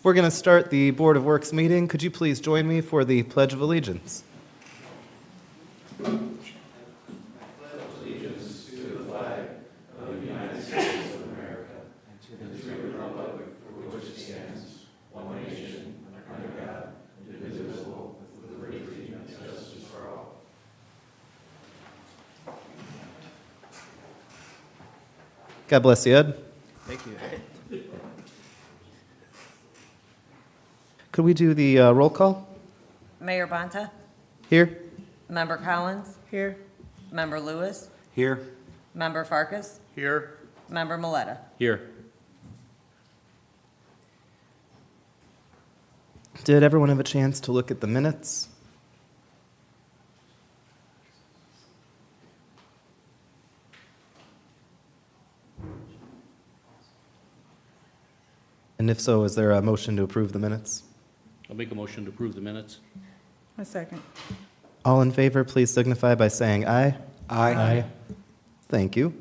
We're going to start the Board of Works meeting. Could you please join me for the Pledge of Allegiance? God bless you, Ed. Thank you. Could we do the roll call? Mayor Bonta, Here? Member Collins, Here. Member Lewis, Here. Member Farkas, Here. Member Miletta. Here. Did everyone have a chance to look at the minutes? And if so, is there a motion to approve the minutes? I'll make a motion to approve the minutes. A second. All in favor, please signify by saying aye. Aye. Thank you.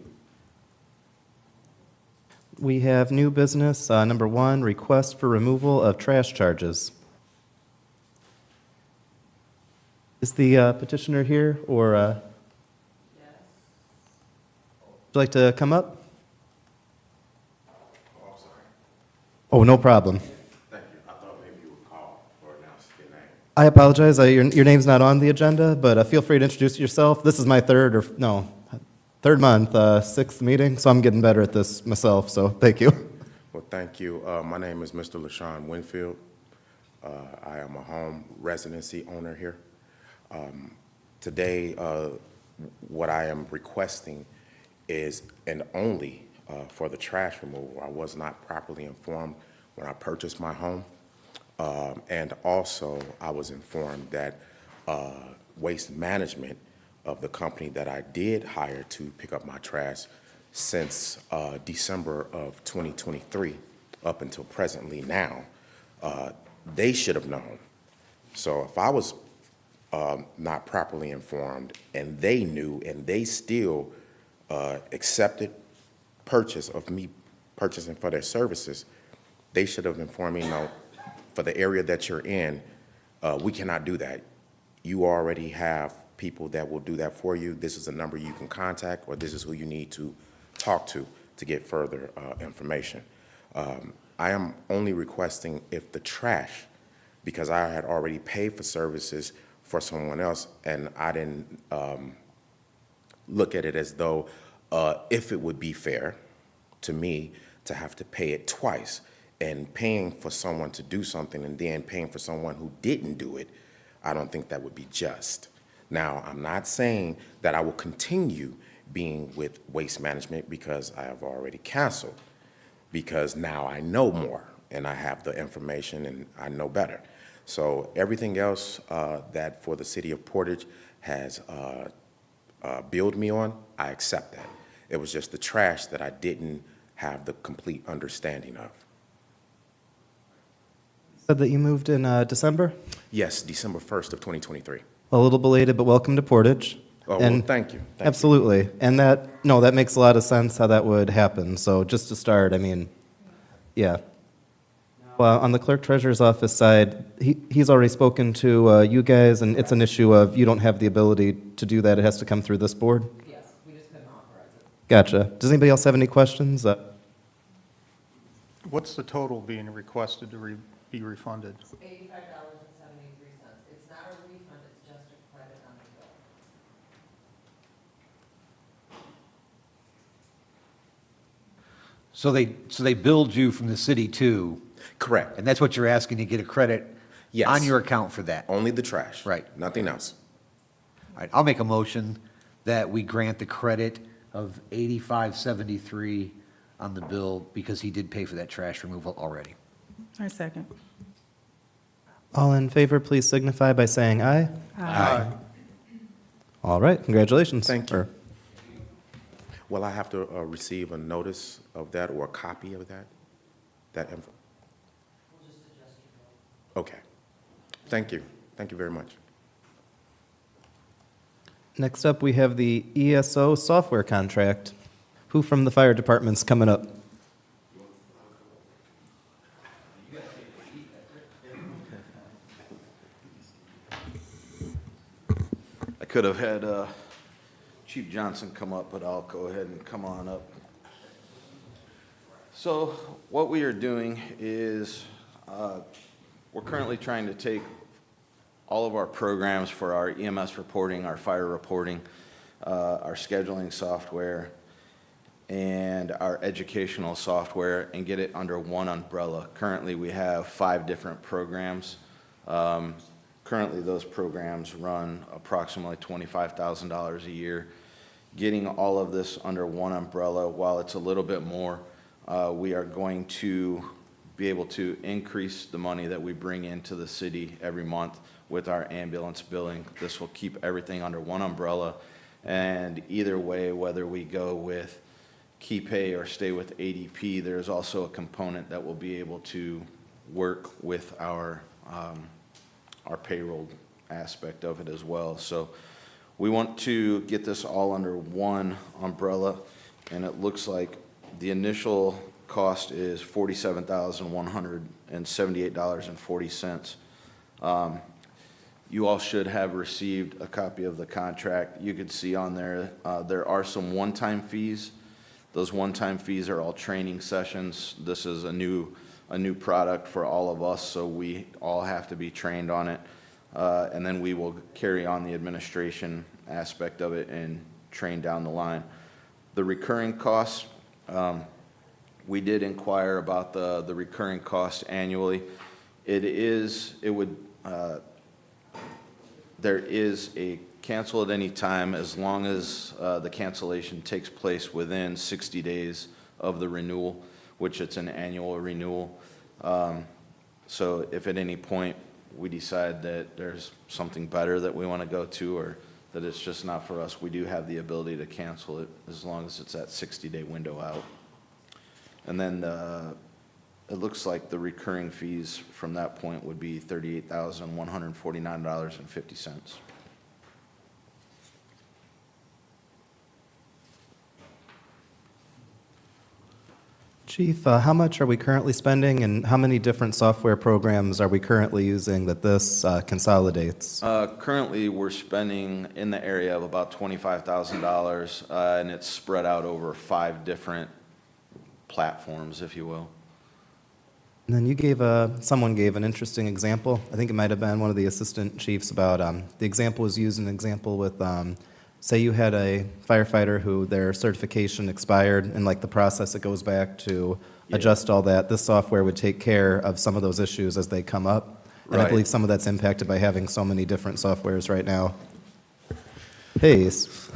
We have new business. Number 1, request for removal of trash charges. Is the petitioner here, or? Yes. Would you like to come up? Oh, I'm sorry. Oh, no problem. Thank you. I thought maybe you would call or announce your name. I apologize. Your name's not on the agenda, but feel free to introduce yourself. This is my third month, sixth meeting, so I'm getting better at this myself, so thank you. Well, thank you. My name is Mr. LaShawn Winfield. I am a home residency owner here. Today, what I am requesting is and only for the trash removal. I was not properly informed when I purchased my home. And also, I was informed that Waste Management of the company that I did hire to pick up my trash since December of 2023 up until presently now, they should have known. So if I was not properly informed and they knew and they still accepted purchase of me purchasing for their services, they should have informed me, no, for the area that you're in, we cannot do that. You already have people that will do that for you. This is a number you can contact, or this is who you need to talk to get further information. I am only requesting if the trash, because I had already paid for services for someone else, and I didn't look at it as though if it would be fair to me to have to pay it twice, and paying for someone to do something and then paying for someone who didn't do it, I don't think that would be just. Now, I'm not saying that I will continue being with Waste Management because I have already canceled, because now I know more and I have the information and I know better. So everything else that for the city of Portage has billed me on, I accept that. It was just the trash that I didn't have the complete understanding of. Said that you moved in December? Yes, December 1st of 2023. A little belated, but welcome to Portage. Oh, well, And thank you. Thank absolutely. And that makes a lot of sense how that would happen. So just to start, I mean, yeah. Well, on the clerk treasurer's office side, he's already spoken to you guys, and it's an issue of you don't have the ability to do that. It has to come through this board. Yes, we just couldn't authorize it. Gotcha. Does anybody else have any questions? What's the total being requested to be refunded? $85.73. It's not a refund, it's just a credit on the bill. So they billed you from the city too, Correct. and that's what you're asking to get a credit Yes. on your account for that. Only the trash. Right. Nothing else. All right, I'll make a motion that we grant the credit of $85.73 on the bill because he did pay for that trash removal already. I second. All in favor, please signify by saying aye. Aye. All right, congratulations. Thank you. Or- Will I have to receive a notice of that or a copy of that? That info? Okay. Thank you. Thank you very much. Next up, we have the ESO software contract. Who from the fire department's coming up? I could have had Chief Johnson come up, but I'll go ahead and come on up. So what we are doing is we're currently trying to take all of our programs for our EMS reporting, our fire reporting, our scheduling software, and our educational software and get it under one umbrella. Currently, we have 5 different programs. Currently, those programs run approximately $25,000 a year. Getting all of this under one umbrella, while it's a little bit more, we are going to be able to increase the money that we bring into the city every month with our ambulance billing. This will keep everything under one umbrella, and either way, whether we go with KeyPay or stay with ADP, there's also a component that will be able to work with our payroll aspect of it as well. So we want to get this all under one umbrella, and it looks like the initial cost is $47,178.40. You all should have received a copy of the contract. You could see on there, there are some one-time fees. Those one-time fees are all training sessions. This is a new product for all of us, so we all have to be trained on it. And then we will carry on the administration aspect of it and train down the line. The recurring costs, we did inquire about the recurring cost annually. There is a cancel at any time as long as the cancellation takes place within 60 days of the renewal, which it's an annual renewal. So if at any point we decide that there's something better that we want to go to, or that it's just not for us, we do have the ability to cancel it as long as it's that 60-day window out. And then it looks like the recurring fees from that point would be $38,149.50. Chief, how much are we currently spending, and how many different software programs are we currently using that this consolidates? Currently, we're spending in the area of about $25,000, and it's spread out over 5 different platforms, if you will. And then you gave someone gave an interesting example. I think it might have been one of the assistant chiefs about the example was used an example with say you had a firefighter who their certification expired, and like the process it goes back to adjust all that. This software would take care of some of those issues as they come up. And I Right. believe some of that's impacted by having so many different softwares right now. Pace.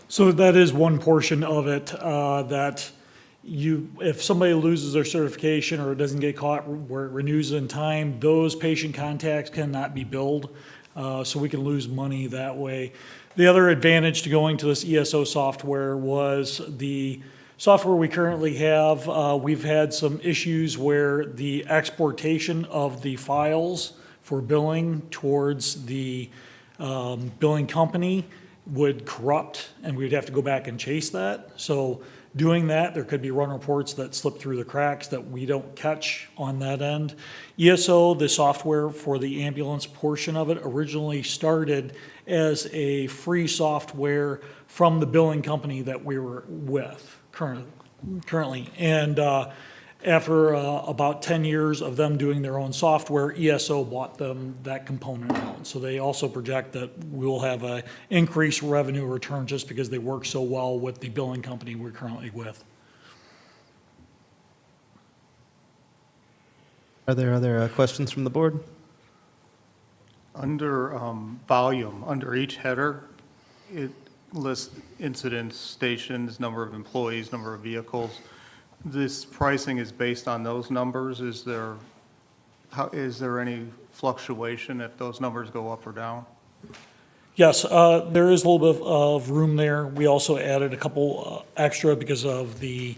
So that is one portion of it, that if somebody loses their certification or doesn't get caught where it renews in time, those patient contacts cannot be billed, so we can lose money that way. The other advantage to going to this ESO software was the software we currently have. We've had some issues where the exportation of the files for billing towards the billing company would corrupt, and we'd have to go back and chase that. So doing that, there could be run reports that slip through the cracks that we don't catch on that end. ESO, the software for the ambulance portion of it, originally started as a free software from the billing company that we were with currently. And after about 10 years of them doing their own software, ESO bought them that component out. So they also project that we'll have a increased revenue return just because they work so well with the billing company we're currently with. Are there other questions from the board? Under volume, under each header, it lists incidents, stations, number of employees, number of vehicles. This pricing is based on those numbers. Is there any fluctuation if those numbers go up or down? Yes, there is a little bit of room there. We also added a couple extra because of the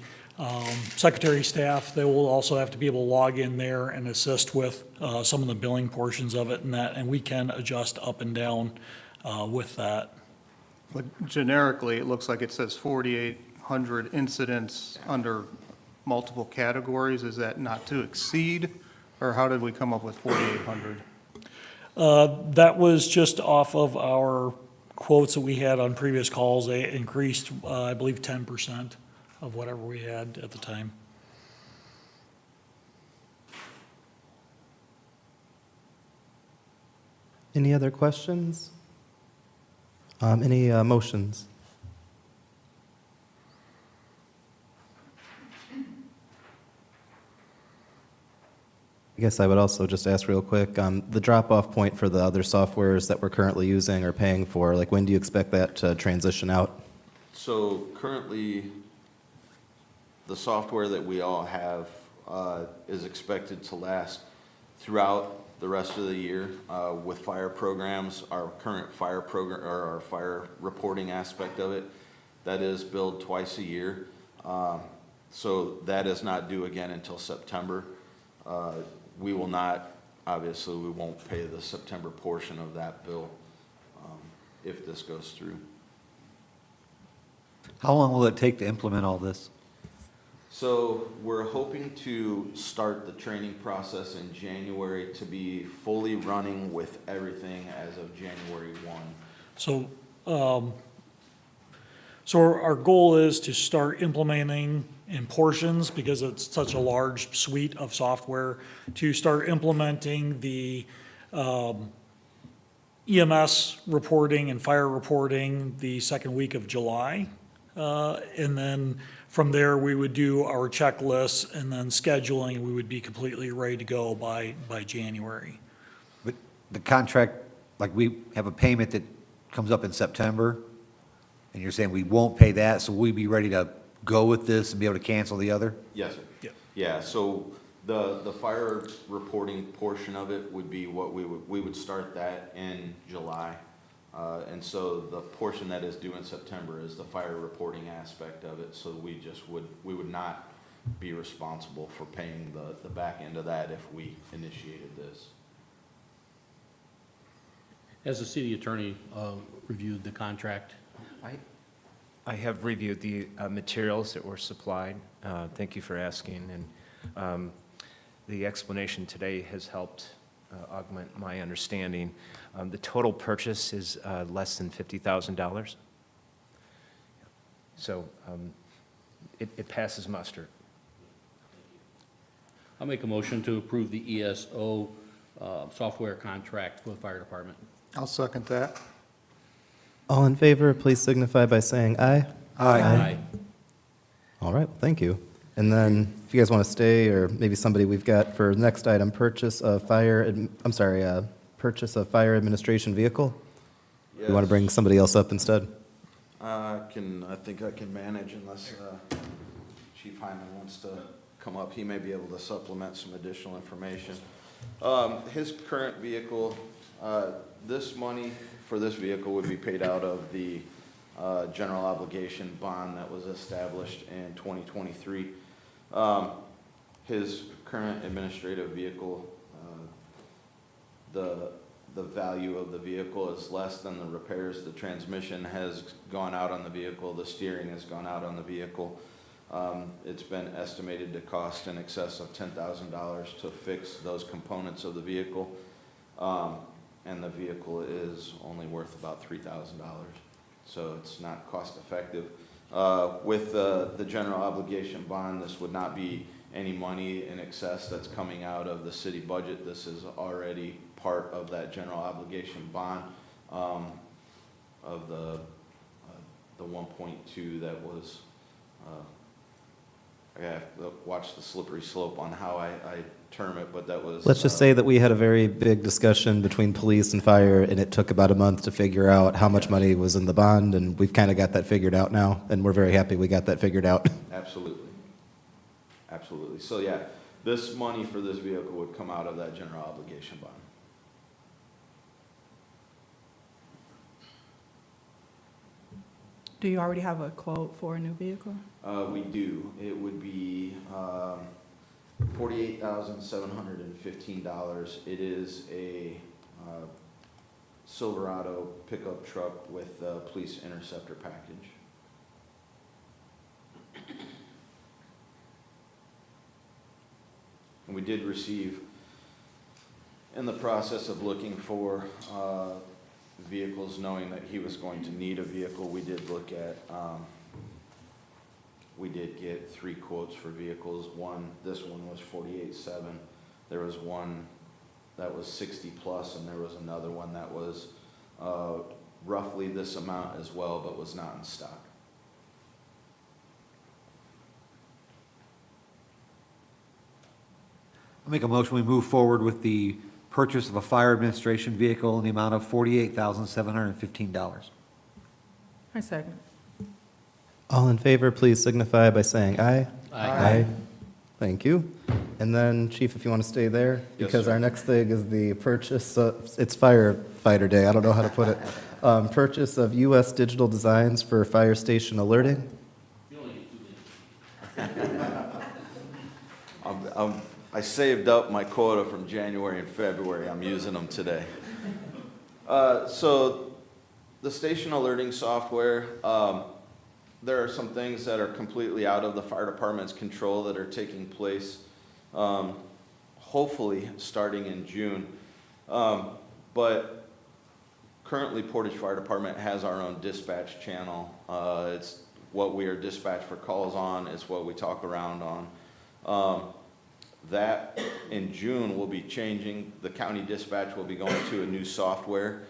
secretary staff. They will also have to be able to log in there and assist with some of the billing portions of it and we can adjust up and down with that. But generically, it looks like it says 4,800 incidents under multiple categories. Is that not to exceed, or how did we come up with 4,800? That was just off of our quotes that we had on previous calls. They increased, I believe, 10% of whatever we had at the time. Any other questions? Any motions? I guess I would also just ask real quick, the drop-off point for the other softwares that we're currently using or paying for, like when do you expect that to transition out? So currently, the software that we all have is expected to last throughout the rest of the year. With fire programs, our current fire program, or our fire reporting aspect of it, that is billed twice a year. So that is not due again until September. We will not, obviously, we won't pay the September portion of that bill if this goes through. How long will it take to implement all this? So we're hoping to start the training process in January to be fully running with everything as of January 1. So, so our goal is to start implementing in portions, because it's such a large suite of software, to start implementing the EMS reporting and fire reporting the second week of July. And then from there, we would do our checklists, and then scheduling, we would be completely ready to go by January. But the contract, like we have a payment that comes up in September, and you're saying we won't pay that, so we'd be ready to go with this and be able to cancel the other? Yes, sir. Yeah. Yeah, so The fire reporting portion of it would be what we would start that in July. And so the portion that is due in September is the fire reporting aspect of it. So we would not be responsible for paying the back end of that if we initiated this. Has the city attorney reviewed the contract? I have reviewed the materials that were supplied. Thank you for asking, and the explanation today has helped augment my understanding. The total purchase is less than $50,000. So it passes muster. I'll make a motion to approve the ESO software contract for the fire department. I'll second that. All in favor, please signify by saying aye. Aye. All right, thank you. And then, if you guys want to stay, or maybe somebody we've got for the next item, purchase of fire administration vehicle? You want to bring somebody else up instead? I think I can manage unless Chief Hyman wants to come up. He may be able to supplement some additional information. His current vehicle, this money for this vehicle would be paid out of the general obligation bond that was established in 2023. His current administrative vehicle, the value of the vehicle is less than the repairs. The transmission has gone out on the vehicle. The steering has gone out on the vehicle. It's been estimated to cost in excess of $10,000 to fix those components of the vehicle. And the vehicle is only worth about $3,000. So it's not cost effective. With the general obligation bond, this would not be any money in excess that's coming out of the city budget. This is already part of that general obligation bond of the 1.2 that was, I have to watch the slippery slope on how I term it, but that was. Let's just say that we had a very big discussion between police and fire, and it took about a month to figure out how much money was in the bond, and we've kind of got that figured out now, and we're very happy we got that figured out. Absolutely. Absolutely. So yeah, this money for this vehicle would come out of that general obligation bond. Do you already have a quote for a new vehicle? We do. It would be $48,715. It is a Silverado pickup truck with a police interceptor package. And we did receive, in the process of looking for vehicles, knowing that he was going to need a vehicle, we did look at, we did get 3 quotes for vehicles. This one was $48,700. There was one that was $60,000 plus, and there was another one that was roughly this amount as well, but was not in stock. I'll make a motion, we move forward with the purchase of a fire administration vehicle in the amount of $48,715. I second. All in favor, please signify by saying aye. Aye. Thank you. And then, Chief, if you want to stay there, Yes, because sir. our next thing is the purchase, it's firefighter day, I don't know how to put it. Purchase of U.S. digital designs for fire station alerting. You only get 2 minutes. I saved up my quota from January and February. I'm using them today. So the station alerting software, there are some things that are completely out of the fire department's control that are taking place, hopefully starting in June. But currently Portage Fire Department has our own dispatch channel. It's what we are dispatched for calls on. It's what we talk around on. That in June will be changing. The county dispatch will be going to a new software.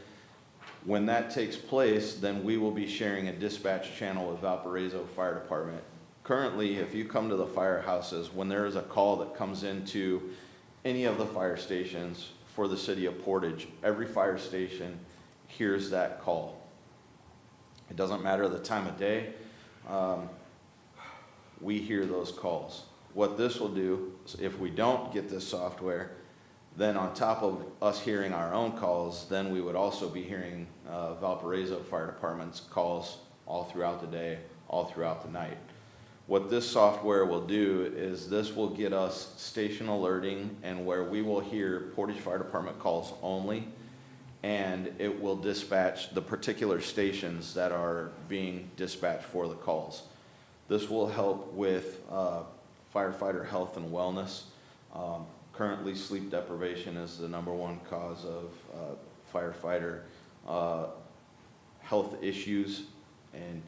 When that takes place, then we will be sharing a dispatch channel with Valparaiso Fire Department. Currently, if you come to the firehouses, when there is a call that comes into any of the fire stations for the city of Portage, every fire station hears that call. It doesn't matter the time of day. We hear those calls. What this will do, is if we don't get this software, then on top of us hearing our own calls, then we would also be hearing Valparaiso Fire Department's calls all throughout the day, all throughout the night. What this software will do is this will get us station alerting and where we will hear Portage Fire Department calls only, and it will dispatch the particular stations that are being dispatched for the calls. This will help with firefighter health and wellness. Currently, sleep deprivation is the #1 cause of firefighter health issues. And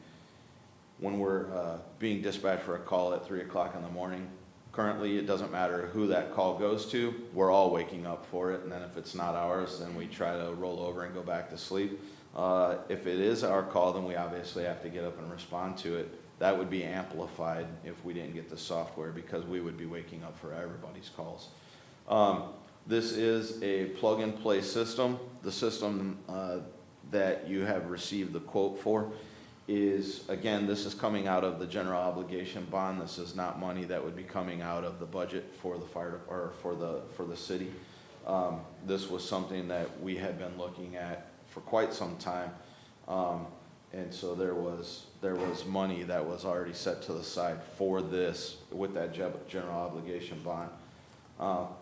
when we're being dispatched for a call at 3 o'clock in the morning, currently it doesn't matter who that call goes to, we're all waking up for it. And then if it's not ours, then we try to roll over and go back to sleep. If it is our call, then we obviously have to get up and respond to it. That would be amplified if we didn't get the software because we would be waking up for everybody's calls. This is a plug-and-play system. The system that you have received the quote for is, again, this is coming out of the general obligation bond. This is not money that would be coming out of the budget for the fire or for the city. This was something that we had been looking at for quite some time, and so there was money that was already set to the side for this with that general obligation bond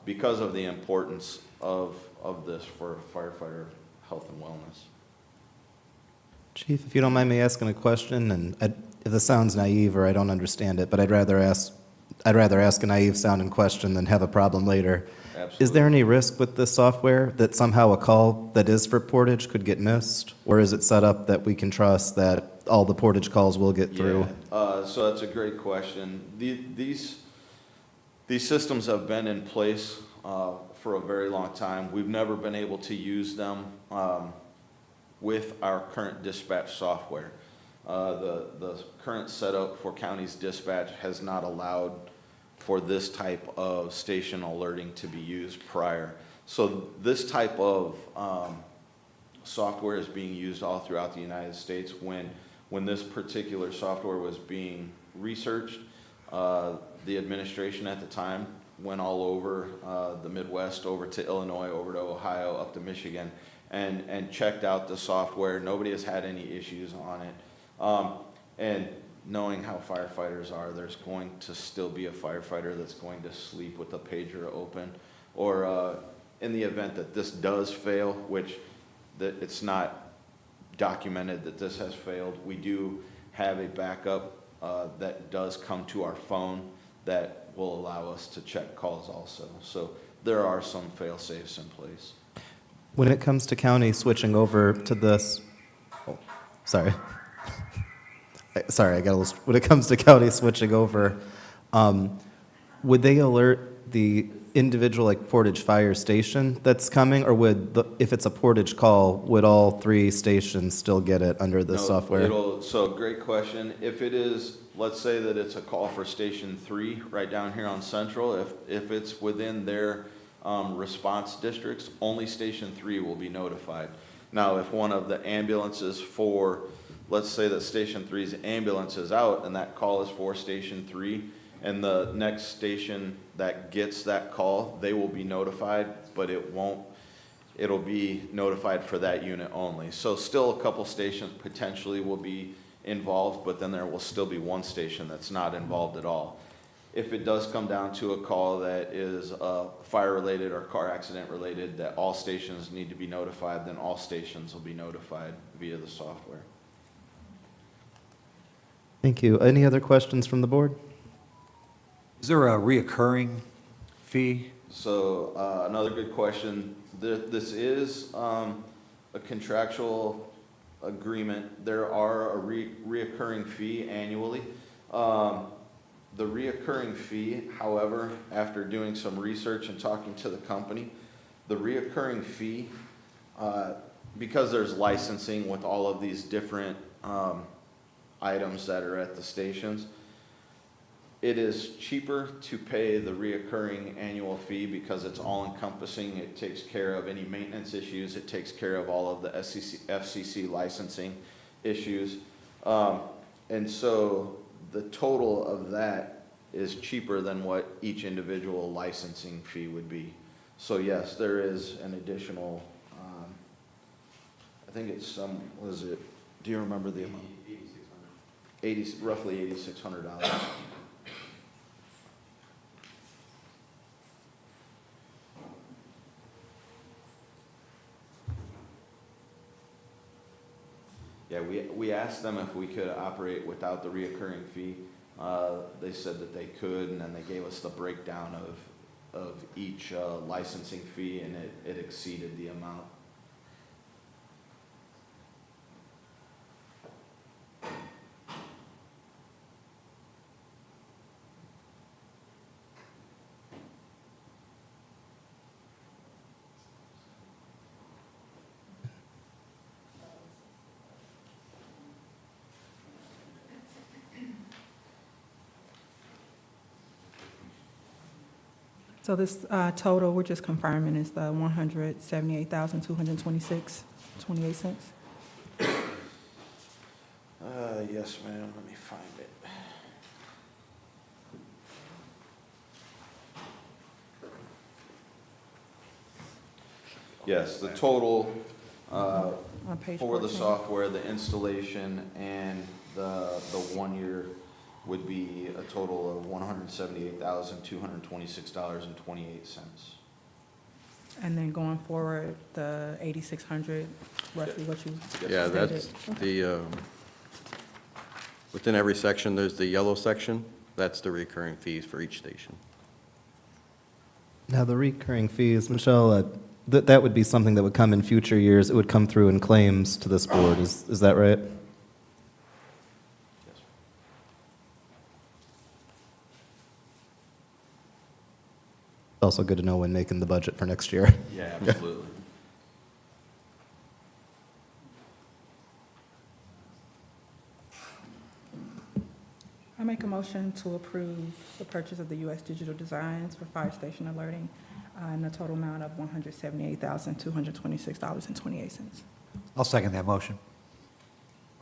because of the importance of this for firefighter health and wellness. Chief, if you don't mind me asking a question, and if this sounds naive or I don't understand it, but I'd rather ask a naive sounding question than have a problem later. Absolutely. Is there any risk with this software that somehow a call that is for Portage could get missed? Or is it set up that we can trust that all the Portage calls will get through? Yeah, so that's a great question. These systems have been in place for a very long time. We've never been able to use them with our current dispatch software. The current setup for county's dispatch has not allowed for this type of station alerting to be used prior. So this type of software is being used all throughout the United States. When this particular software was being researched, the administration at the time went all over the Midwest, over to Illinois, over to Ohio, up to Michigan, and checked out the software. Nobody has had any issues on it. And knowing how firefighters are, there's going to still be a firefighter that's going to sleep with the pager open. Or in the event that this does fail, which it's not documented that this has failed, we do have a backup that does come to our phone that will allow us to check calls also. So there are some fail-safes in place. When it comes to county switching over to this, oh, sorry. Sorry, I got a little, when it comes to county switching over, would they alert the individual, like Portage Fire Station that's coming, or if it's a Portage call, would all 3 stations still get it under this software? So great question. If it is, let's say that it's a call for Station 3 right down here on Central, if it's within their response districts, only Station 3 will be notified. Now, if one of the ambulances for, let's say that Station 3's ambulance is out and that call is for Station 3, and the next station that gets that call, they will be notified, but it'll be notified for that unit only. So still a couple stations potentially will be involved, but then there will still be one station that's not involved at all. If it does come down to a call that is fire-related or car accident-related, that all stations need to be notified, then all stations will be notified via the software. Thank you. Any other questions from the board? Is there a reoccurring fee? So another good question. This is a contractual agreement. There are a reoccurring fee annually. The reoccurring fee, however, after doing some research and talking to the company, the reoccurring fee, because there's licensing with all of these different items that are at the stations, it is cheaper to pay the reoccurring annual fee because it's all encompassing. It takes care of any maintenance issues. It takes care of all of the FCC licensing issues. And so the total of that is cheaper than what each individual licensing fee would be. So yes, there is an additional, I think it's some, was it, do you remember the amount? 8,600. Roughly $8,600. Yeah, we asked them if we could operate without the reoccurring fee. They said that they could, and then they gave us the breakdown of each licensing fee, and it exceeded the amount. So this total, we're just confirming, is the $178,226.28? Yes, ma'am, let me find it. Yes, the total On page for the 14. software, the installation, and the 1 year would be a total of $178,226.28. And then going forward, the 8,600, roughly what you Yeah, that's stated. the, within every section, there's the yellow section. That's the recurring fees for each station. Now, the recurring fees, Michelle, that would be something that would come in future years. It would come through in claims to this board. Is that right? Yes. Also good to know when making the budget for next year. Yeah, absolutely. I make a motion to approve the purchase of the U.S. Digital Designs for fire station alerting in the total amount of $178,226.28. I'll second that motion.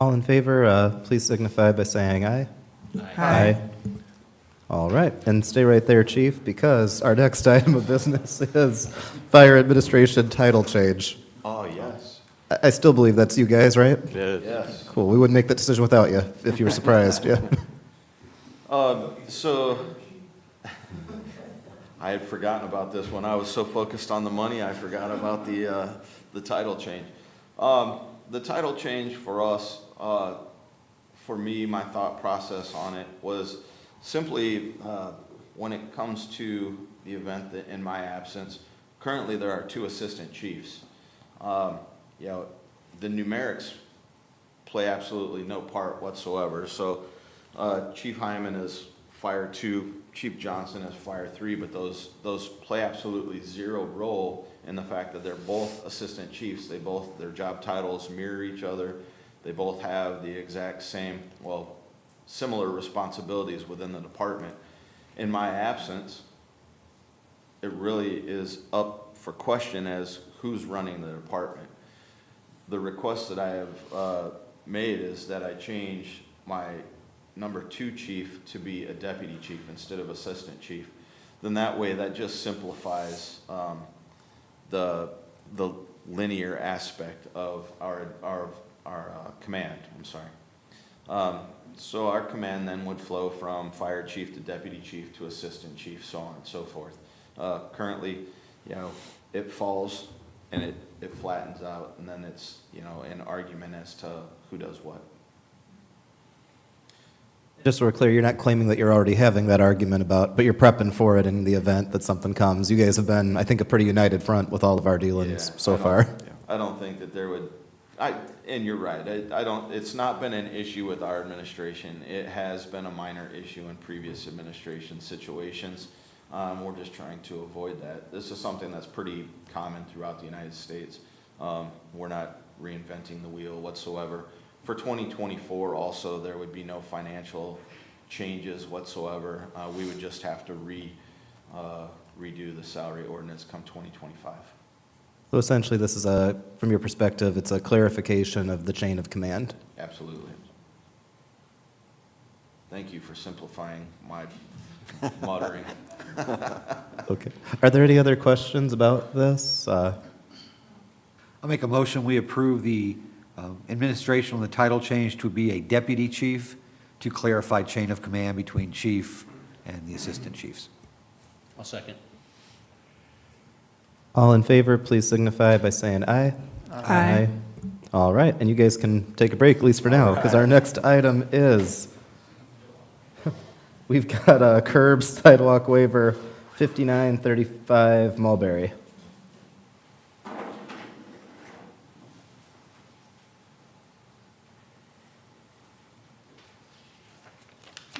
All in favor, please signify by saying aye. Aye. All right, and stay right there, Chief, because our next item of business is fire administration title change. Oh, yes. I still believe that's you guys, right? Yes. Cool, we wouldn't make that decision without you, if you were surprised, yeah. So, I had forgotten about this one. I was so focused on the money, I forgot about the title change. The title change for us, for me, my thought process on it was simply when it comes to the event that in my absence, currently there are 2 assistant chiefs. The numerics play absolutely no part whatsoever. So Chief Hyman is Fire 2, Chief Johnson is Fire 3, but those play absolutely zero role in the fact that they're both assistant chiefs. Their job titles mirror each other. They both have the exact same, similar responsibilities within the department. In my absence, it really is up for question as who's running the department. The request that I have made is that I change my number 2 chief to be a deputy chief instead of assistant chief. Then that way, that just simplifies the linear aspect of our command. I'm sorry. So our command then would flow from fire chief to deputy chief to assistant chief, so on and so forth. Currently, it falls and it flattens out, and then it's, an argument as to who does what. Just so we're clear, you're not claiming that you're already having that argument about, but you're prepping for it in the event that something comes. You guys have been, I think, a pretty united front with all of our dealings so far. I don't think that there would, and you're right, it's not been an issue with our administration. It has been a minor issue in previous administration situations. We're just trying to avoid that. This is something that's pretty common throughout the United States. We're not reinventing the wheel whatsoever. For 2024 also, there would be no financial changes whatsoever. We would just have to redo the salary ordinance come 2025. So essentially, this is from your perspective, it's a clarification of the chain of command. Absolutely. Thank you for simplifying my muttering. Okay. Are there any other questions about this? I'll make a motion, we approve the administration on the title change to be a deputy chief to clarify chain of command between chief and the assistant chiefs. I'll second. All in favor, please signify by saying aye. Aye. All right, and you guys can take a break, at least for now, because our next item is, we've got a curb sidewalk waiver, 5935 Mulberry.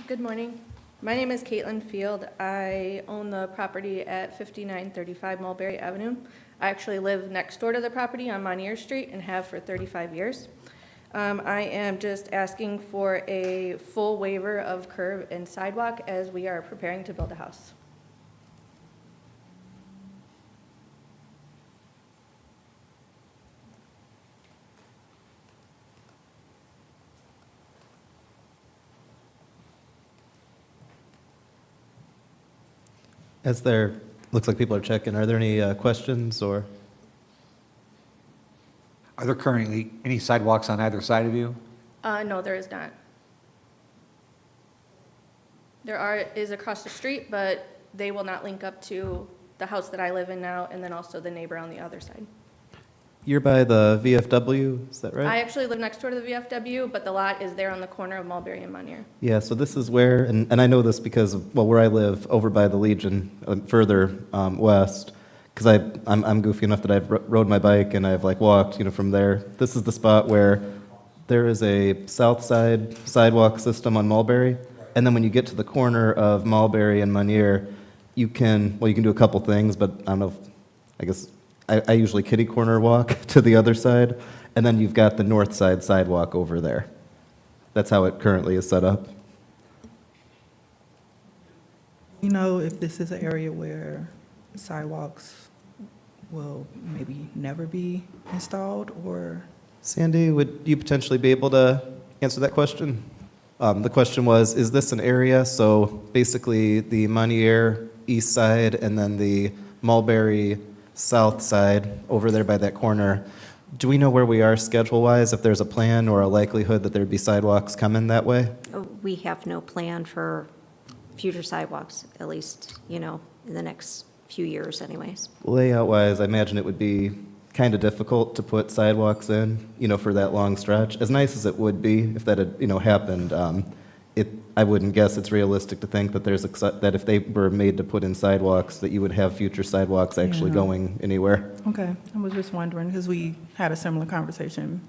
Good morning. My name is Caitlin Field. I own the property at 5935 Mulberry Avenue. I actually live next door to the property on Monier Street and have for 35 years. I am just asking for a full waiver of curb and sidewalk as we are preparing to build a house. As there, looks like people are checking, are there any questions or? Are there currently any sidewalks on either side of you? No, there is not. Is across the street, but they will not link up to the house that I live in now and then also the neighbor on the other side. You're by the VFW, is that right? I actually live next door to the VFW, but the lot is there on the corner of Mulberry and Monier. Yeah, so this is where, and I know this because of, well, where I live, over by the Legion, further west, because I'm goofy enough that I've rode my bike and I've like walked, from there. This is the spot where there is a south side sidewalk system on Mulberry, and then when you get to the corner of Mulberry and Monier, you can do a couple things, but I don't know, I guess I usually kitty corner walk to the other side, and then you've got the north side sidewalk over there. That's how it currently is set up. You know if this is an area where sidewalks will maybe never be installed, or? Sandy, would you potentially be able to answer that question? The question was, is this an area, so basically the Monier east side and then the Mulberry south side over there by that corner, do we know where we are schedule-wise, if there's a plan or a likelihood that there'd be sidewalks coming that way? We have no plan for future sidewalks, at least, in the next few years anyways. Layout-wise, I imagine it would be kind of difficult to put sidewalks in, for that long stretch. As nice as it would be if that had, happened, I wouldn't guess it's realistic to think that that if they were made to put in sidewalks, that you would have future sidewalks actually Yeah. going anywhere. Okay, I was just wondering, because we had a similar conversation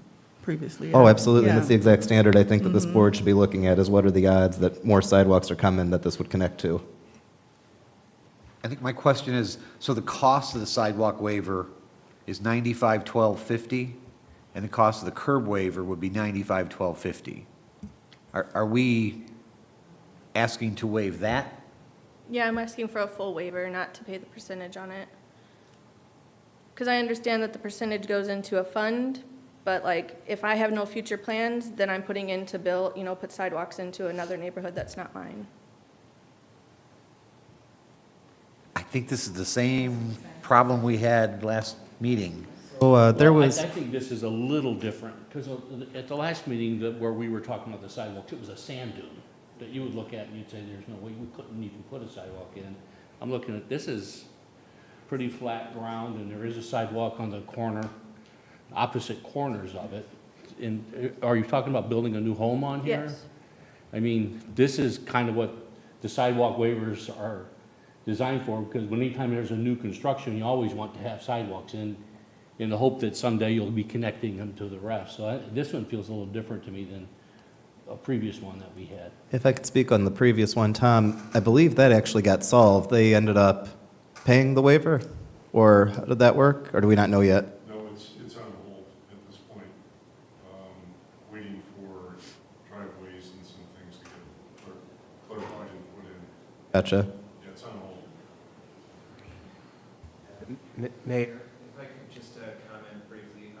previously. Oh, absolutely. And Yeah. that's the exact standard I think that this board should be looking at, is what are the odds that more sidewalks are coming that this would connect to? I think my question is, so the cost of the sidewalk waiver is $95,1250, and the cost of the curb waiver would be $95,1250. Are we asking to waive that? Yeah, I'm asking for a full waiver, not to pay the percentage on it. Because I understand that the percentage goes into a fund, but like, if I have no future plans, then I'm putting in to build, put sidewalks into another neighborhood that's not mine. I think this is the same problem we had last meeting. So there was, I think this is a little different, because at the last meeting where we were talking about the sidewalks, it was a sand dune that you would look at and you'd say, there's no way, we couldn't even put a sidewalk in. I'm looking at, this is pretty flat ground, and there is a sidewalk on the corner, opposite corners of it. And are you talking about building a new home on here? Yes. I mean, this is kind of what the sidewalk waivers are designed for, because anytime there's a new construction, you always want to have sidewalks in the hope that someday you'll be connecting them to the rest. So this one feels a little different to me than a previous one that we had. if I could speak on the previous one, Tom, I believe that actually got solved. They ended up paying the waiver, or how did that work, or do we not know yet? No, it's on hold at this point, waiting for driveways and some things to get clarified and put in. Gotcha. Yeah, it's on hold. Mayor, if I could just comment briefly.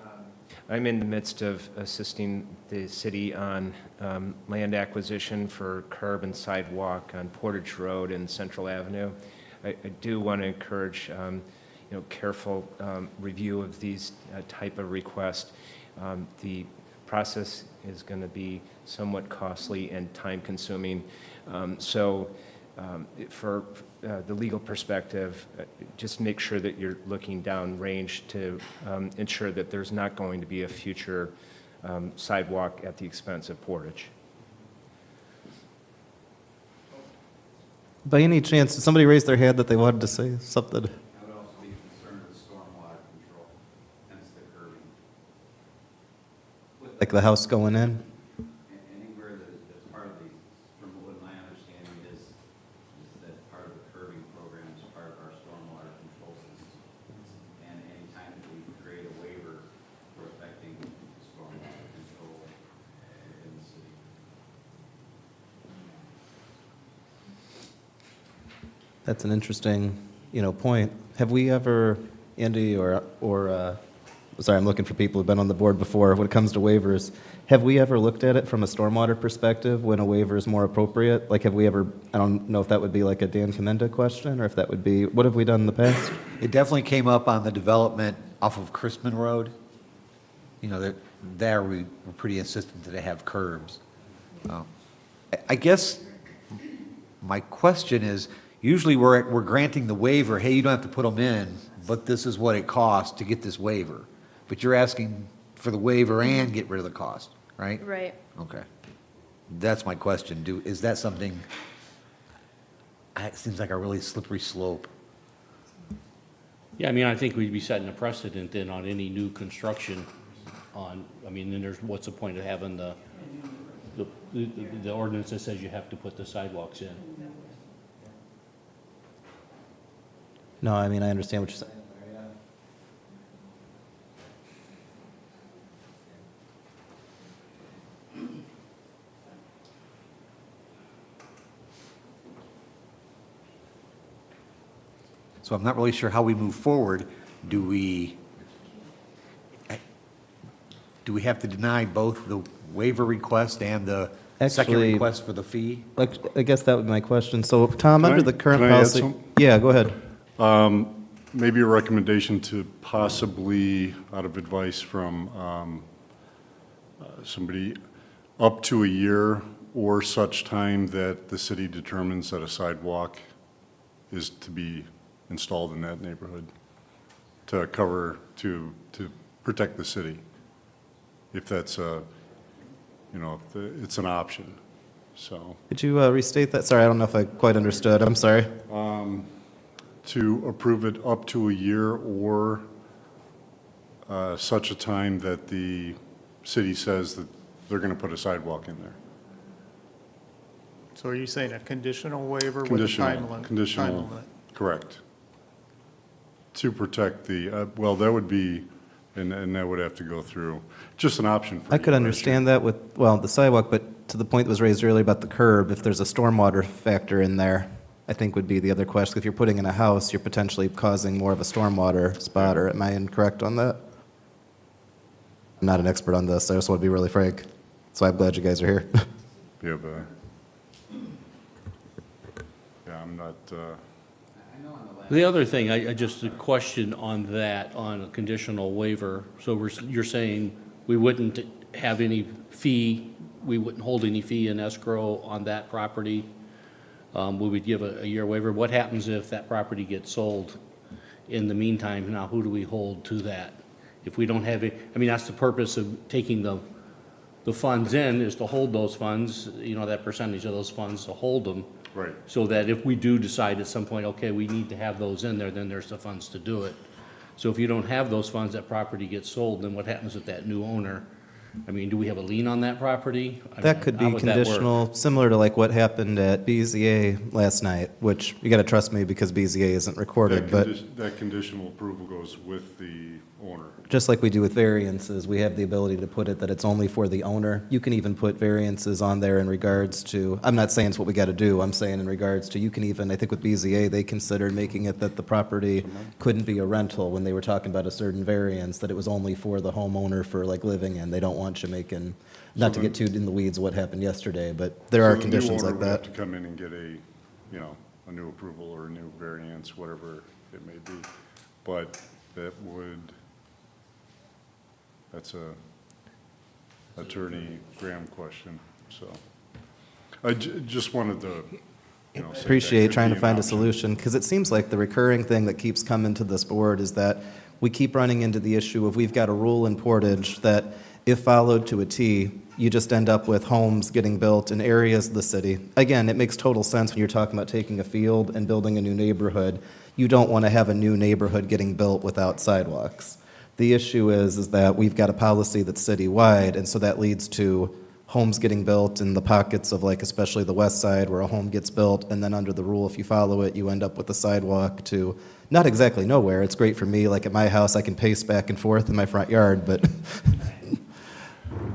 I'm in the midst of assisting the city on land acquisition for curb and sidewalk on Portage Road and Central Avenue. I do want to encourage, careful review of these type of requests. The process is going to be somewhat costly and time-consuming. For the legal perspective, just make sure that you're looking down range to ensure that there's not going to be a future sidewalk at the expense of Portage. By any chance, did somebody raise their hand that they wanted to say something? I would also be concerned with stormwater control, hence the curbing. Like the house going in? Anywhere that's part of the, from what my understanding is that part of the curbing program is part of our stormwater control system. And any time that we create a waiver, we're affecting stormwater control in the city. That's an interesting, point. Have we ever, Andy, or sorry, I'm looking for people who've been on the board before, when it comes to waivers, have we ever looked at it from a stormwater perspective when a waiver is more appropriate? Like, have we ever, I don't know if that would be like a Dan Commenda question, or if that would be, what have we done in the past? It definitely came up on the development off of Chrisman Road. There we were pretty insistent that they have curbs. I guess my question is, usually we're granting the waiver, hey, you don't have to put them in, but this is what it costs to get this waiver. But you're asking for the waiver and get rid of the cost, right? Right. Okay. That's my question. Is that something, it seems like a really slippery slope. Yeah, I think we'd be setting a precedent then on any new construction then there's, what's the point of having the ordinance that says you have to put the sidewalks in? No, I understand what you're saying. So I'm not really sure how we move forward. Do we have to deny both the waiver request and the second Actually- request for the fee? I guess that would be my question. So, Tom, Can under I- the current can I add policy. some? Yeah, go ahead. Maybe a recommendation to possibly, out of advice from somebody, up to a year or such time that the city determines that a sidewalk is to be installed in that neighborhood to protect the city, if that's it's an option, so. Could you restate that? Sorry, I don't know if I quite understood. I'm sorry. To approve it up to a year or such a time that the city says that they're going to put a sidewalk in there. So are you saying a conditional waiver with a time limit? Conditional, correct. To protect that would be, and that would have to go through, just an option for I could understand that with, the sidewalk, but to the point that was raised earlier about the curb, if there's a stormwater factor in there, I think would be the other question. If you're putting in a house, you're potentially causing more of a stormwater spot, or am I incorrect on that? I'm not an expert on this, I just want to be really frank. So I'm glad you guys are here. You have I'm not, The other thing, I just a question on that, on a conditional waiver. So you're saying we wouldn't have any fee, we wouldn't hold any fee in escrow on that property? We would give a year waiver. What happens if that property gets sold in the meantime? Now, who do we hold to that? If we don't have it, that's the purpose of taking the funds in, is to hold those funds, that percentage of those funds, to hold them. right. So that if we do decide at some point, okay, we need to have those in there, then there's the funds to do it. So if you don't have those funds, that property gets sold, then what happens with that new owner? Do we have a lien on that property? That could be conditional, similar to like what happened at BZA last night, which you got to trust me because BZA isn't recorded, but That conditional approval goes with the owner. Just like we do with variances, we have the ability to put it that it's only for the owner. You can even put variances on there in regards to, I'm not saying it's what we got to do, I'm saying in regards to, you can even, I think with BZA, they considered making it that the property couldn't be a rental when they were talking about a certain variance, that it was only for the homeowner for like living in. They don't want you making, not to get too in the weeds of what happened yesterday, but there are So conditions like The new owner would that. have to come in and get a, you know, a new approval or a new variance, whatever it may be. But that would, that's a Attorney Graham question, so. I just wanted to, you know, say that Appreciate could trying be to an find a option. solution, because it seems like the recurring thing that keeps coming to this board is that we keep running into the issue of we've got a rule in Portage that if followed to a T, you just end up with homes getting built in areas of the city. Again, it makes total sense when you're talking about taking a field and building a new neighborhood. You don't want to have a new neighborhood getting built without sidewalks. The issue is that we've got a policy that's citywide, and so that leads to homes getting built in the pockets of, like, especially the west side where a home gets built, and then under the rule, if you follow it, you end up with a sidewalk to not exactly nowhere. It's great for me, like at my house, I can pace back and forth in my front yard, but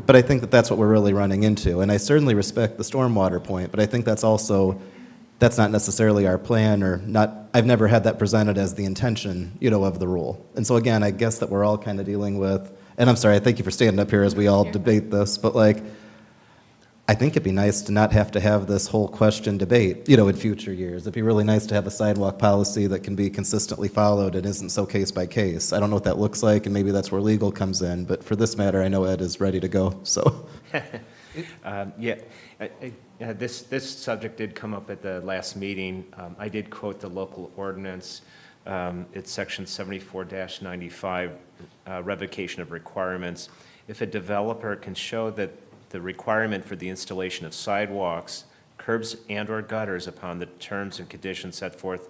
but I think that that's what we're really running into. And I certainly respect the stormwater point, but I think that's also, that's not necessarily our plan, or not, I've never had that presented as the intention, you know, of the rule. And so again, I guess that we're all kind of dealing with, and I'm sorry, I thank you for standing up here as we all debate this, but like, I think it'd be nice to not have to have this whole question debate, you know, in future years. It'd be really nice to have a sidewalk policy that can be consistently followed and isn't so case by case. I don't know what that looks like, and maybe that's where legal comes in, but for this matter, I know Ed is ready to go, so. Yeah, this subject did come up at the last meeting. I did quote the local ordinance. It's section 74-95, revocation of requirements. If a developer can show that the requirement for the installation of sidewalks, curbs, and/or gutters upon the terms and conditions set forth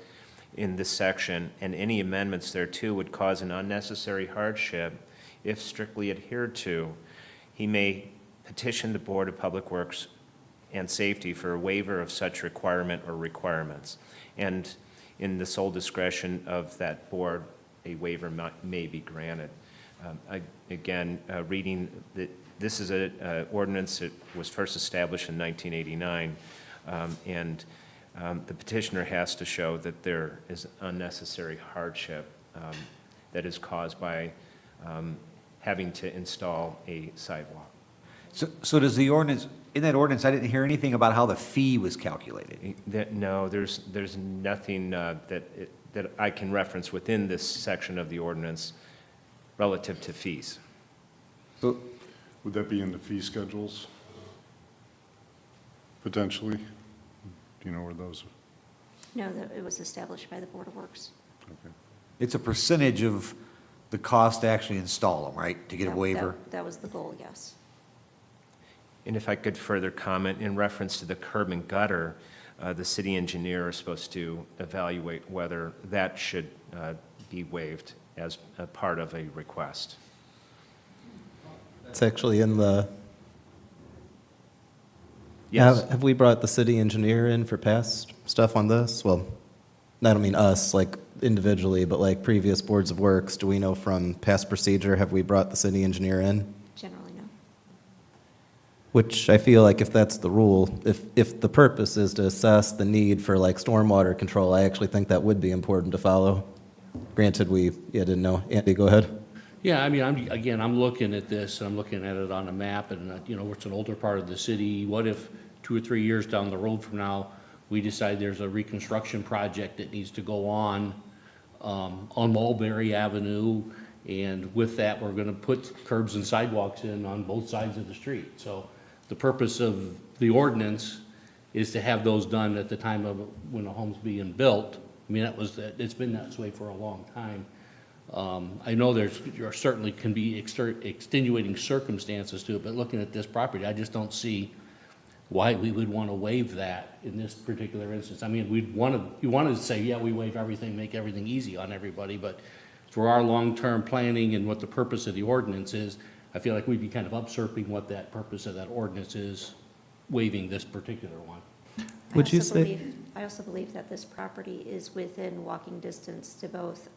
in this section, and any amendments thereto would cause an unnecessary hardship if strictly adhered to, he may petition the Board of Public Works and Safety for a waiver of such requirement or requirements. And in the sole discretion of that board, a waiver may be granted. Again, reading that this is an ordinance that was first established in 1989, and the petitioner has to show that there is unnecessary hardship that is caused by having to install a sidewalk. So does the ordinance, in that ordinance, I didn't hear anything about how the fee was calculated. No, there's nothing that I can reference within this section of the ordinance relative to fees. So, Would that be in the fee schedules? Potentially? Do you know where those? No, it was established by the Board of Works. Okay. it's a percentage of the cost to actually install them, right, to get a waiver? That was the goal, yes. And if I could further comment, in reference to the curb and gutter, the city engineer is supposed to evaluate whether that should be waived as a part of a request. It's actually in the, Yes. have we brought the city engineer in for past stuff on this? Well, I don't mean us, like individually, but like previous boards of works. Do we know from past procedure, have we brought the city engineer in? Generally, no. Which I feel like if that's the rule, if the purpose is to assess the need for like stormwater control, I actually think that would be important to follow. Granted, didn't know. Andy, go ahead. Yeah, I mean, I'm looking at this, and I'm looking at it on a map, and, it's an older part of the city. What if 2 or 3 years down the road from now, we decide there's a reconstruction project that needs to go on Mulberry Avenue, and with that, we're gonna put curbs and sidewalks in on both sides of the street. So the purpose of the ordinance is to have those done at the time of when a home's being built. I mean, it's been that way for a long time. I know there certainly can be extenuating circumstances to it, but looking at this property, I just don't see why we would want to waive that in this particular instance. I mean, you want to say, yeah, we waive everything, make everything easy on everybody, but for our long-term planning and what the purpose of the ordinance is, I feel like we'd be kind of usurping what that purpose of that ordinance is, waiving this particular one. Would you say? I also believe that this property is within walking distance to both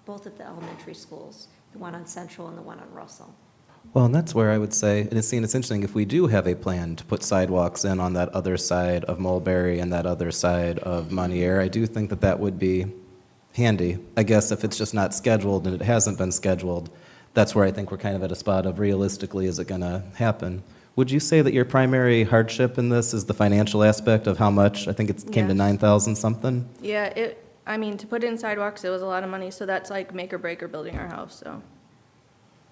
both of the elementary schools, the one on Central and the one on Russell. Well, and that's where I would say, and it's interesting, if we do have a plan to put sidewalks in on that other side of Mulberry and that other side of Monier, I do think that that would be handy. I guess if it's just not scheduled and it hasn't been scheduled, that's where I think we're kind of at a spot of realistically, is it going to happen? Would you say that your primary hardship in this is the financial aspect of how much? I think it came to Yes. 9,000 something. Yeah, to put in sidewalks, it was a lot of money, so that's like make or break or building our house, so.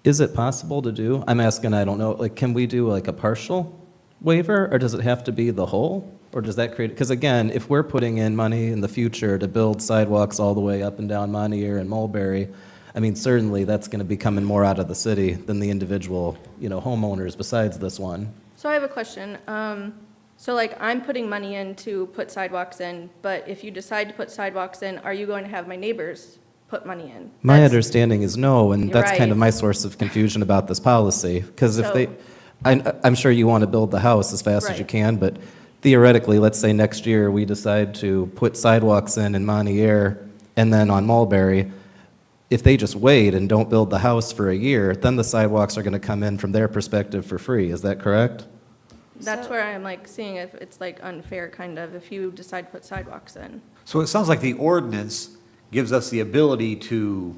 Is it possible to do? I'm asking, I don't know, like, can we do like a partial waiver, or does it have to be the whole? Or does that create, because again, if we're putting in money in the future to build sidewalks all the way up and down Monier and Mulberry, I mean, certainly that's going to be coming more out of the city than the individual, homeowners besides this one. So I have a question. So like I'm putting money in to put sidewalks in, but if you decide to put sidewalks in, are you going to have my neighbors put money in? My That's- understanding is no, and You're that's kind of right. my source of confusion about this policy. Because if So- they, I'm sure you want to build the house as fast as you Right. can, but theoretically, let's say next year we decide to put sidewalks in Monier and then on Mulberry. If they just wait and don't build the house for a year, then the sidewalks are going to come in from their perspective for free. Is that correct? That's So- where I'm like seeing if it's like unfair kind of, if you decide to put sidewalks in. So it sounds like the ordinance gives us the ability to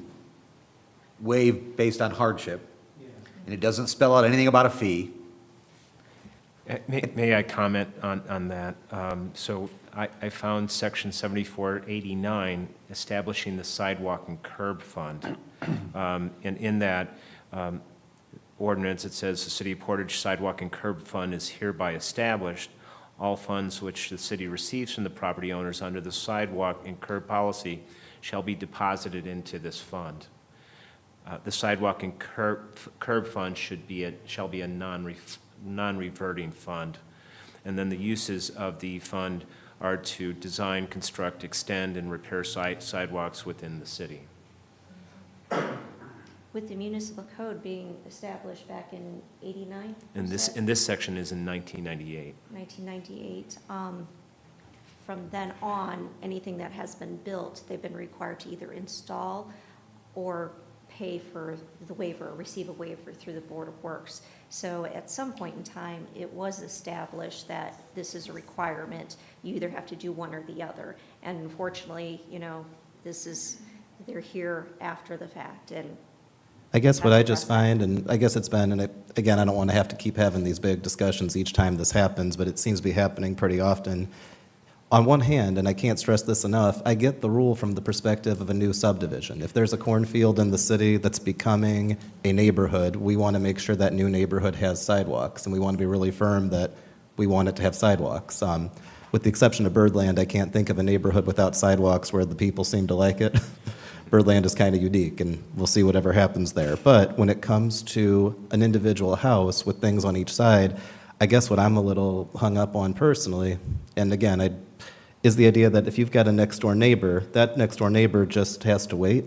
waive based on hardship, and it doesn't spell out anything about a fee. May I comment on that? So I found section 7489 establishing the sidewalk and curb fund. And in that ordinance, it says the City of Portage Sidewalk and Curb Fund is hereby established. All funds which the city receives from the property owners under the sidewalk and curb policy shall be deposited into this fund. The sidewalk and curb fund shall be a non-reverting fund. And then the uses of the fund are to design, construct, extend, and repair sidewalks within the city. With the municipal code being established back in 89? And this section is in 1998. 1998. From then on, anything that has been built, they've been required to either install or pay for the waiver, receive a waiver through the Board of Works. So at some point in time, it was established that this is a requirement. You either have to do one or the other. And unfortunately, they're here after the fact. And I guess what I just find, and I guess it's been, and again, I don't want to have to keep having these big discussions each time this happens, but it seems to be happening pretty often. On one hand, and I can't stress this enough, I get the rule from the perspective of a new subdivision. If there's a cornfield in the city that's becoming a neighborhood, we want to make sure that new neighborhood has sidewalks, and we want to be really firm that we want it to have sidewalks. With the exception of Birdland, I can't think of a neighborhood without sidewalks where the people seem to like it. Birdland is kind of unique, and we'll see whatever happens there. But when it comes to an individual house with things on each side, I guess what I'm a little hung up on personally, and again, is the idea that if you've got a next-door neighbor, that next-door neighbor just has to wait.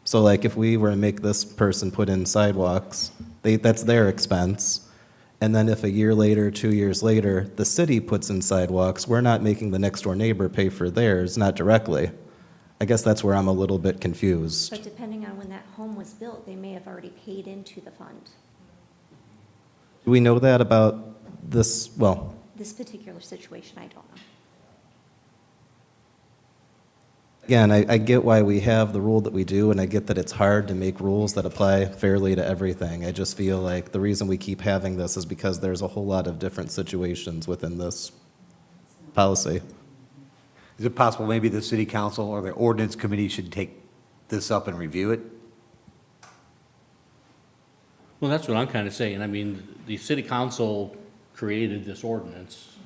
So like if we were to make this person put in sidewalks, that's their expense. And then if a year later, 2 years later, the city puts in sidewalks, we're not making the next-door neighbor pay for theirs, not directly. I guess that's where I'm a little bit confused. but depending on when that home was built, they may have already paid into the fund. Do we know that about this, well, This particular situation, I don't know. again, I get why we have the rule that we do, and I get that it's hard to make rules that apply fairly to everything. I just feel like the reason we keep having this is because there's a whole lot of different situations within this policy. Is it possible maybe the city council or the ordinance committee should take this up and review it? Well, that's what I'm kind of saying. I mean, the city council created this ordinance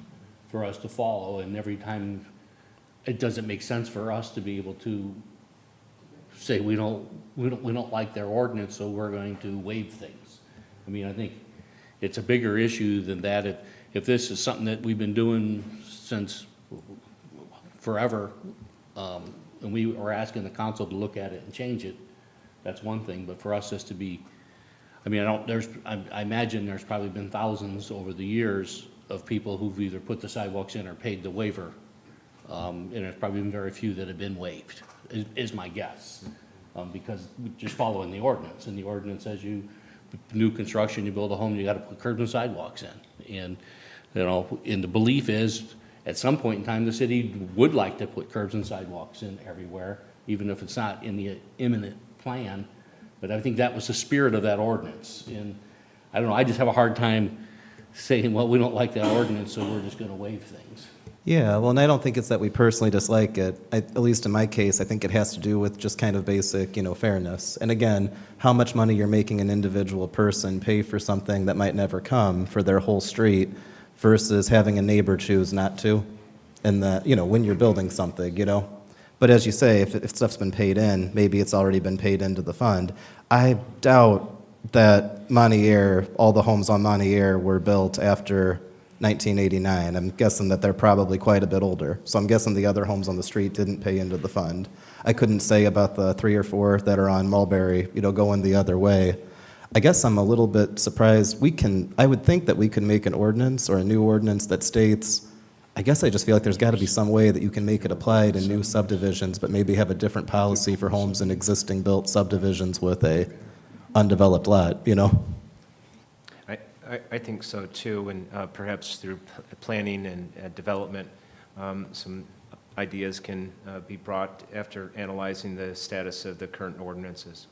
for us to follow, and every time, it doesn't make sense for us to be able to say we don't like their ordinance, so we're going to waive things. I mean, I think it's a bigger issue than that. If this is something that we've been doing since forever, and we are asking the council to look at it and change it, that's one thing. But for us just to be, I mean, I imagine there's probably been thousands over the years of people who've either put the sidewalks in or paid the waiver. And there's probably been very few that have been waived, is my guess. because we're just following the ordinance. And the ordinance says new construction, you build a home, you gotta put curbs and sidewalks in. And, and the belief is, at some point in time, the city would like to put curbs and sidewalks in everywhere, even if it's not in the imminent plan. But I think that was the spirit of that ordinance. And I don't know, I just have a hard time saying, well, we don't like that ordinance, so we're just gonna waive things. Yeah, well, and I don't think it's that we personally dislike it. At least in my case, I think it has to do with just kind of basic, fairness. And again, how much money you're making an individual person pay for something that might never come for their whole street versus having a neighbor choose not to. And that, when you're building something, But as you say, if stuff's been paid in, maybe it's already been paid into the fund. I doubt that Montier, all the homes on Montier were built after 1989. I'm guessing that they're probably quite a bit older. So I'm guessing the other homes on the street didn't pay into the fund. I couldn't say about the 3 or 4 that are on Mulberry, going the other way. I guess I'm a little bit surprised. I would think that we could make an ordinance or a new ordinance that states, I guess I just feel like there's got to be some way that you can make it apply to new subdivisions, but maybe have a different policy for homes in existing built subdivisions with a undeveloped lot, I think so too, and perhaps through planning and development, some ideas can be brought after analyzing the status of the current ordinances.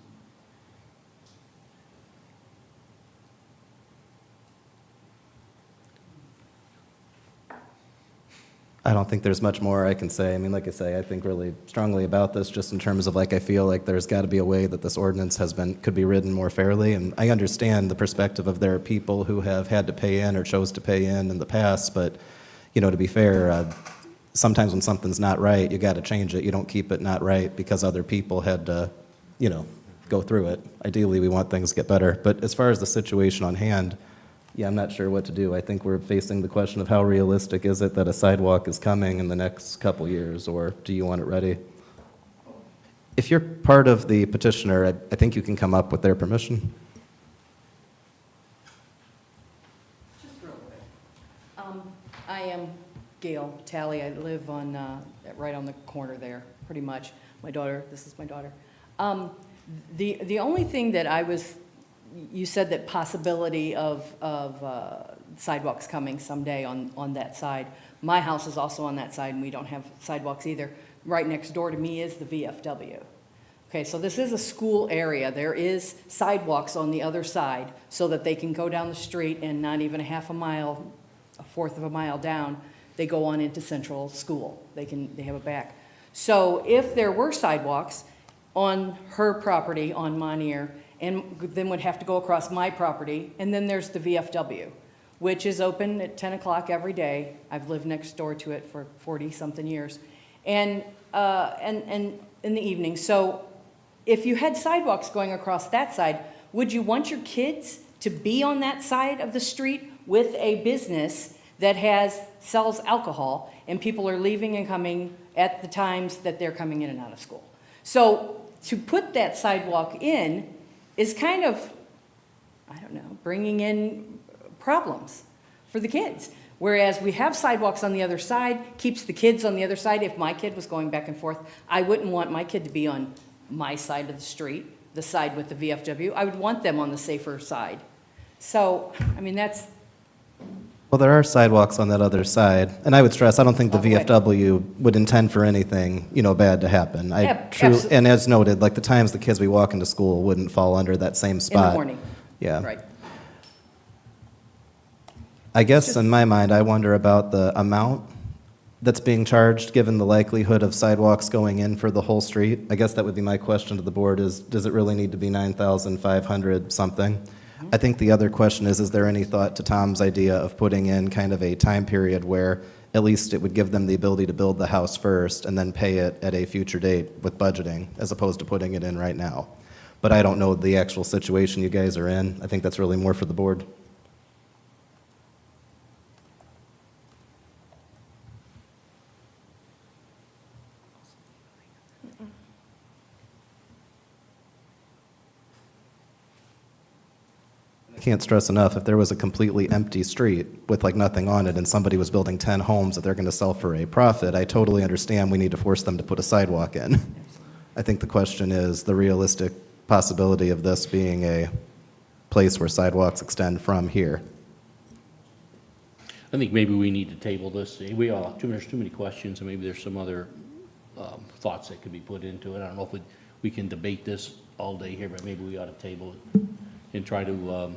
I don't think there's much more I can say. I mean, like I say, I think really strongly about this just in terms of I feel like there's got to be a way that this ordinance could be written more fairly. And I understand the perspective of there are people who have had to pay in or chose to pay in the past, but, to be fair, sometimes when something's not right, you got to change it. You don't keep it not right because other people had to, go through it. Ideally, we want things to get better. But as far as the situation on hand, yeah, I'm not sure what to do. I think we're facing the question of how realistic is it that a sidewalk is coming in the next couple years, or do you want it ready? If you're part of the petitioner, I think you can come up with their permission. Just real quick. I am Gail Talley. I live right on the corner there, pretty much. This is my daughter. The only thing that you said that possibility of sidewalks coming someday on that side. My house is also on that side, and we don't have sidewalks either. Right next door to me is the VFW. Okay, so this is a school area. There is sidewalks on the other side so that they can go down the street and not even a 1/4 of a mile down, they go on into Central School. They have a back. So if there were sidewalks on her property on Montier, and then would have to go across my property, and then there's the VFW, which is open at 10 o'clock every day. I've lived next door to it for 40-something years, and in the evening. So if you had sidewalks going across that side, would you want your kids to be on that side of the street with a business that sells alcohol, and people are leaving and coming at the times that they're coming in and out of school? So to put that sidewalk in is kind of, bringing in problems for the kids. Whereas we have sidewalks on the other side, keeps the kids on the other side. If my kid was going back and forth, I wouldn't want my kid to be on my side of the street, the side with the VFW. I would want them on the safer side. So, that's... Well, there are sidewalks on that other side, and I would stress, I don't think the Walk away. VFW would intend for anything, bad to happen. Absolutely. And as noted, the times the kids we walk into school wouldn't fall under that same spot. In the morning. Yeah. Right. I guess in my mind, I wonder about the amount that's being charged, given the likelihood of sidewalks going in for the whole street. I guess that would be my question to the board is, does it really need to be $9,500 something? I think the other question is there any thought to Tom's idea of putting in kind of a time period where at least it would give them the ability to build the house first and then pay it at a future date with budgeting, as opposed to putting it in right now? But I don't know the actual situation you guys are in. I think that's really more for the board. I can't stress enough, if there was a completely empty street with nothing on it and somebody was building 10 homes that they're going to sell for a profit, I totally understand we need to force them to put a sidewalk in. I think the question is the realistic possibility of this being a place where sidewalks extend from here. I think maybe we need to table this. There's too many questions, and maybe there's some other thoughts that could be put into it. I don't know if we can debate this all day here, but maybe we ought to table it and try to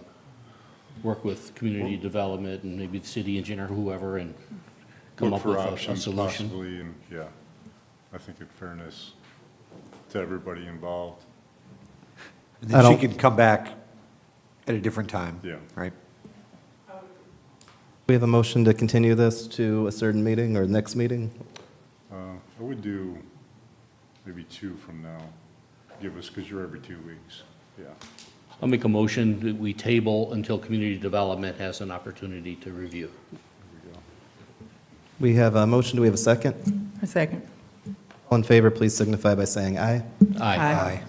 work with community development and maybe the city engineer, whoever, and come Look up for with a options solution. possibly, and, yeah, I think in fairness to everybody involved. And I then she don't- can come back at a different time. Yeah. Right? We have a motion to continue this to a certain meeting or next meeting? I would do maybe 2 from now, because you're every 2 weeks, yeah. I'll make a motion that we table until community development has an opportunity to review. There we go. We have a motion. Do we have a second? A second. All in favor, please signify by saying aye. Aye.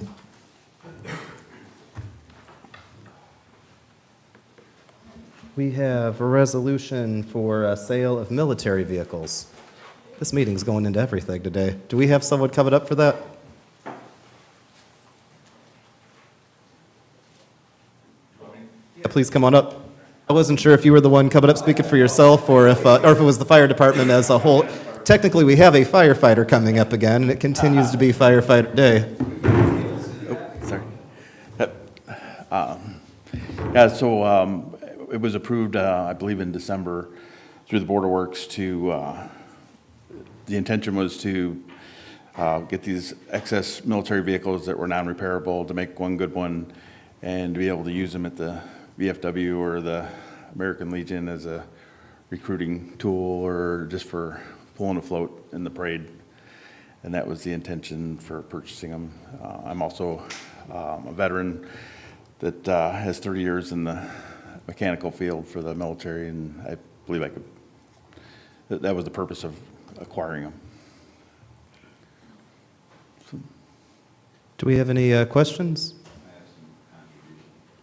We have a resolution for a sale of military vehicles. This meeting's going into everything today. Do we have someone coming up for that? Yeah, please come on up. I wasn't sure if you were the one coming up speaking for yourself or if it was the fire department as a whole. Technically, we have a firefighter coming up again, and it continues to be firefighter day. Sorry. Yeah, so it was approved, I believe, in December through the Board of Works the intention was to get these excess military vehicles that were non-repairable, to make one good one, and to be able to use them at the VFW or the American Legion as a recruiting tool or just for pulling a float in the parade. And that was the intention for purchasing them. I'm also a veteran that has 30 years in the mechanical field for the military, and I believe that was the purpose of acquiring them. Do we have any questions?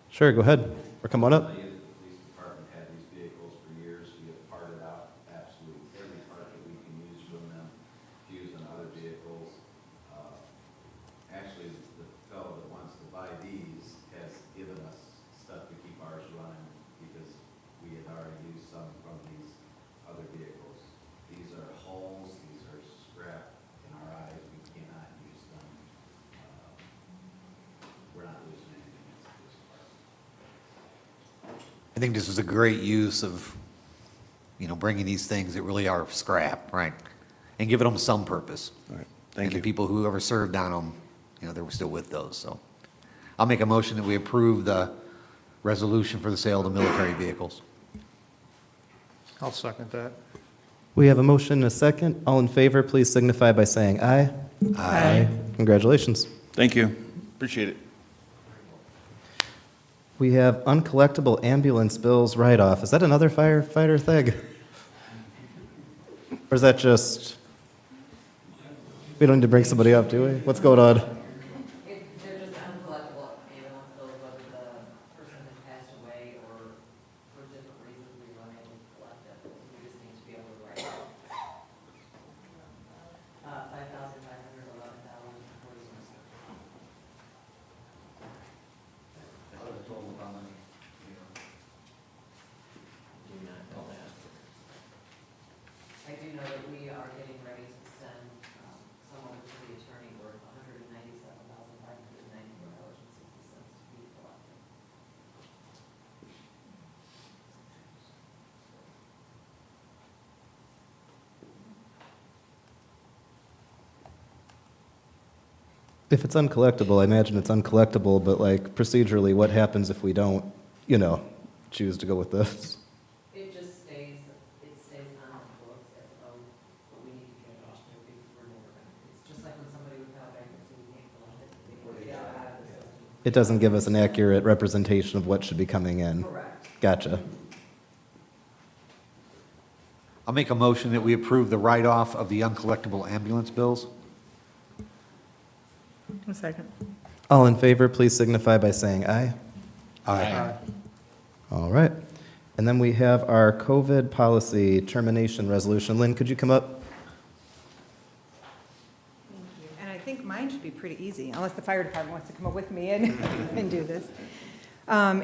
Sure, go ahead, or come on up. The police department had these vehicles for years. We have parted out absolutely every part that we can use from them, used on other vehicles. Actually, the fellow that wants to buy these has given us stuff to keep ours running because we had already used some from these other vehicles. These are holes, these are scrap in our eyes. We cannot use them. We're not losing anything at this part. I think this is a great use of, bringing these things that really are scrap, right? And giving them some purpose. All right, thank And you. the people who ever served on them, they were still with those, so. I'll make a motion that we approve the resolution for the sale of the military vehicles. I'll second that. We have a motion and a second. All in favor, please signify by saying aye. Aye. Congratulations. Thank you. Appreciate it. We have uncollectible ambulance bills write-off. Is that another firefighter thing? Or is that just, we don't need to bring somebody up, do we? What's going on? They're just uncollectible ambulance bills, whether the person has passed away or for different reasons we were unable to collect it. We just need to be able to write it. $5,500, $11,000, I do know that we are getting ready to send someone to the attorney worth $197,594.60 to be collected. If it's uncollectible, I imagine it's uncollectible, but like procedurally, what happens if we don't, choose to go with this? It just stays on the books as owed, but we need to get it off there because we're never gonna, it's just like when somebody would file bankruptcy, we can't collect it. They get it out of the system. It doesn't give us an accurate representation of what should be coming in. Correct. Gotcha. I'll make a motion that we approve the write-off of the uncollectible ambulance bills. A second. All in favor, please signify by saying aye. Aye. All right. And then we have our COVID policy termination resolution. Lynn, could you come up? Thank you. And I think mine should be pretty easy, unless the fire department wants to come up with me and do this.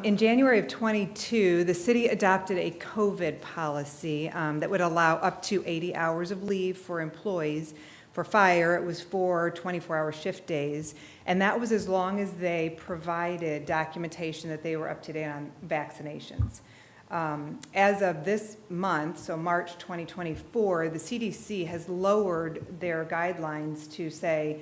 In January of '22, the city adopted a COVID policy that would allow up to 80 hours of leave for employees. For fire, it was 4 24-hour shift days, and that was as long as they provided documentation that they were up to date on vaccinations. As of this month, so March 2024, the CDC has lowered their guidelines to say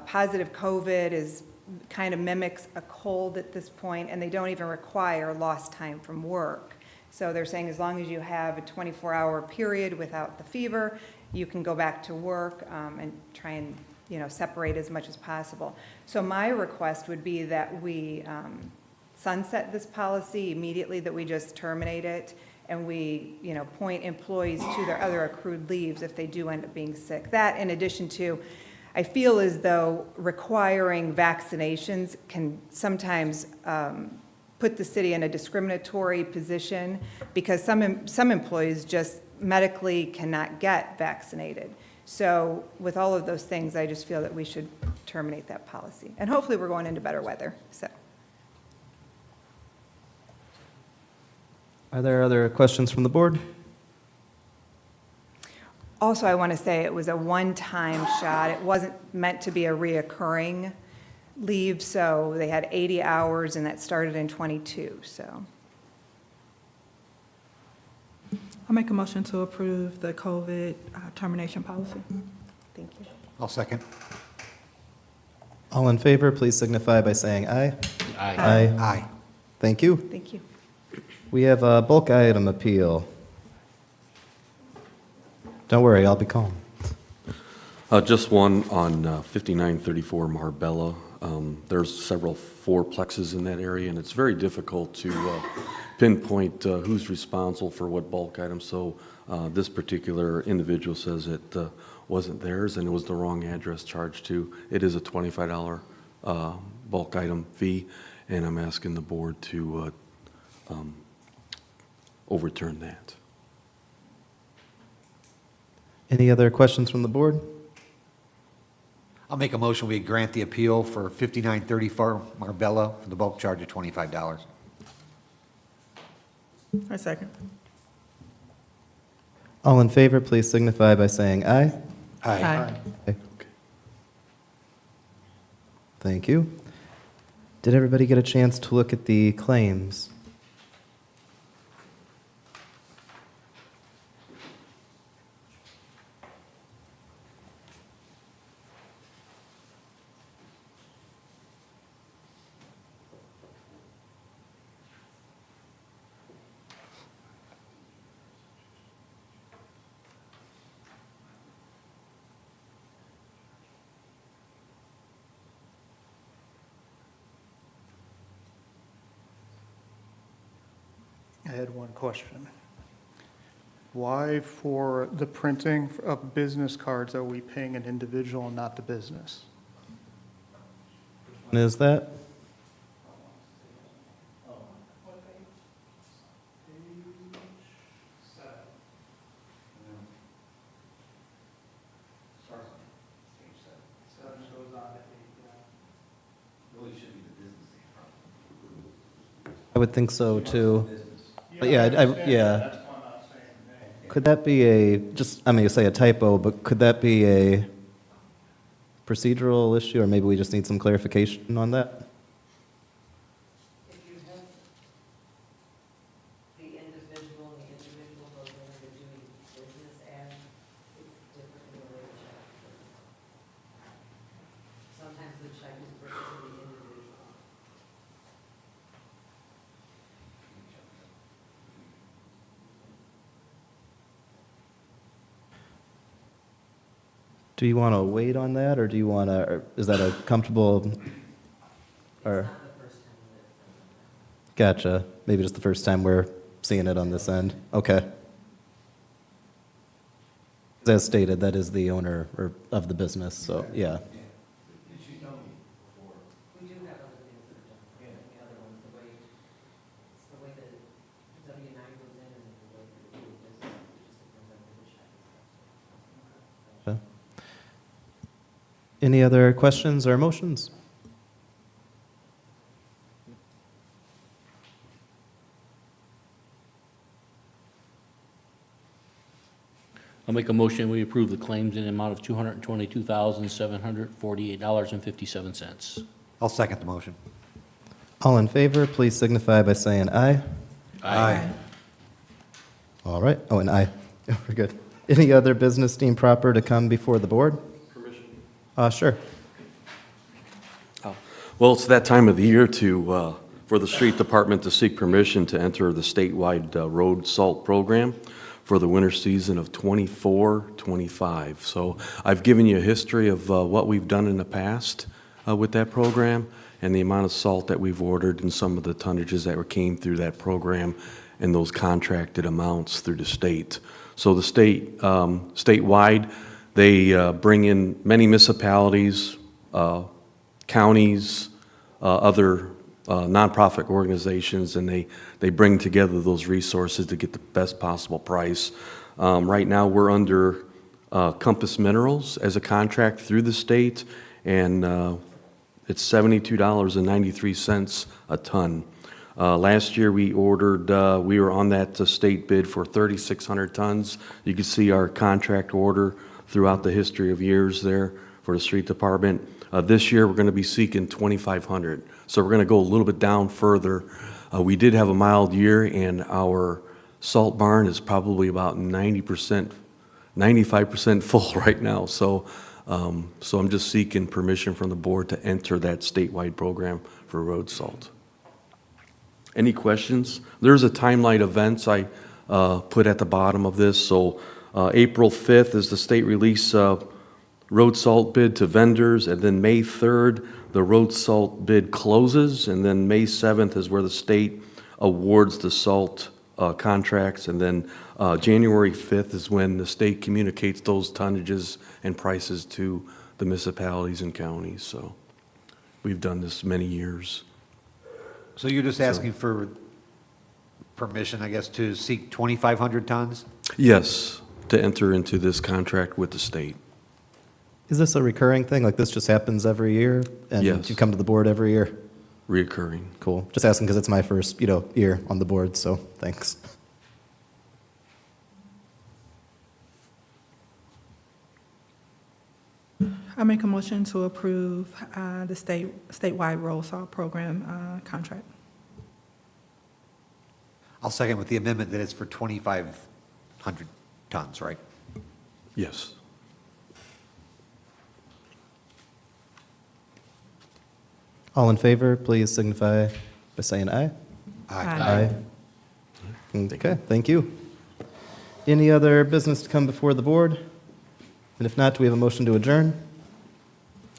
positive COVID is kind of mimics a cold at this point, and they don't even require lost time from work. So they're saying as long as you have a 24-hour period without the fever, you can go back to work and try and, separate as much as possible. So my request would be that we sunset this policy immediately, that we just terminate it, and we, point employees to their other accrued leaves if they do end up being sick. That, in addition to, I feel as though requiring vaccinations can sometimes put the city in a discriminatory position, because some employees just medically cannot get vaccinated. So with all of those things, I just feel that we should terminate that policy. And hopefully we're going into better weather, so. Are there other questions from the board? Also, I want to say it was a one-time shot. It wasn't meant to be a reoccurring leave, so they had 80 hours, and that started in '22, so. I'll make a motion to approve the COVID termination policy. Thank you. I'll second. All in favor, please signify by saying aye. Aye. Aye. Thank you. Thank you. We have a bulk item appeal. Don't worry, I'll be calm. Just one on 5934 Marbella. There's several fourplexes in that area, and it's very difficult to pinpoint who's responsible for what bulk item. So this particular individual says it wasn't theirs and it was the wrong address charged to. It is a $25 bulk item fee, and I'm asking the board to overturn that. Any other questions from the board? I'll make a motion, we grant the appeal for 5934 Marbella for the bulk charge of $25. I second. All in favor, please signify by saying aye. Aye. Okay. Thank you. Did everybody get a chance to look at the claims? I had one question. Why for the printing of business cards are we paying an individual and not the business? And is that? I would think so too. But yeah, yeah. Could that be a, just, I'm going to say a typo, but could that be a procedural issue, or maybe we just need some clarification on that? If you have the individual goes over to doing business as, it's different in the way the check. Sometimes the check is written to the individual. Do you want to wait on that, or do you want to, or is that a comfortable, or? Gotcha. Maybe just the first time we're seeing it on this end. Okay. As stated, that is the owner or of the business, so, yeah. We do have other things that are done, and the other ones, it's the way that W-9 goes in and the way that we do business, it just depends on who the check is. Okay. Any other questions or motions? I'll make a motion, we approve the claims in the amount of $222,748.57. I'll second the motion. All in favor, please signify by saying aye. Aye. All right. Oh, and aye. We're good. Any other business deemed proper to come before the board? Permission? Sure. Well, it's that time of the year for the street department to seek permission to enter the statewide road salt program for the winter season of 24-25. So I've given you a history of what we've done in the past with that program and the amount of salt that we've ordered and some of the tonnages that came through that program and those contracted amounts through the state. So the state, statewide, they bring in many municipalities, counties, other nonprofit organizations, and they bring together those resources to get the best possible price. Right now, we're under Compass Minerals as a contract through the state, and it's $72.93 a ton. Last year, we were on that state bid for 3,600 tons. You can see our contract order throughout the history of years there for the street department. This year, we're going to be seeking 2,500. So we're going to go a little bit down further. We did have a mild year, and our salt barn is probably about 90%, 95% full right now. So I'm just seeking permission from the board to enter that statewide program for road salt. Any questions? There's a timeline events I put at the bottom of this. So April 5th is the state release road salt bid to vendors, and then May 3rd, the road salt bid closes, and then May 7th is where the state awards the salt contracts, and then January 5th is when the state communicates those tonnages and prices to the municipalities and counties. So we've done this many years. So you're just asking for permission, I guess, to seek 2,500 tons? Yes, to enter into this contract with the state. Is this a recurring thing? Like this just happens every year? And Yes. you come to the board every year? Reoccurring. Cool. Just asking because it's my first, year on the board, so thanks. I make a motion to approve the statewide road salt program contract. I'll second with the amendment that it's for 2,500 tons, right? Yes. All in favor, please signify by saying aye. Aye. Okay, thank you. Any other business to come before the board? And if not, do we have a motion to adjourn?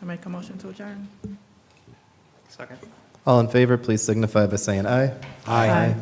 I make a motion to adjourn. Second. All in favor, please signify by saying aye. Aye.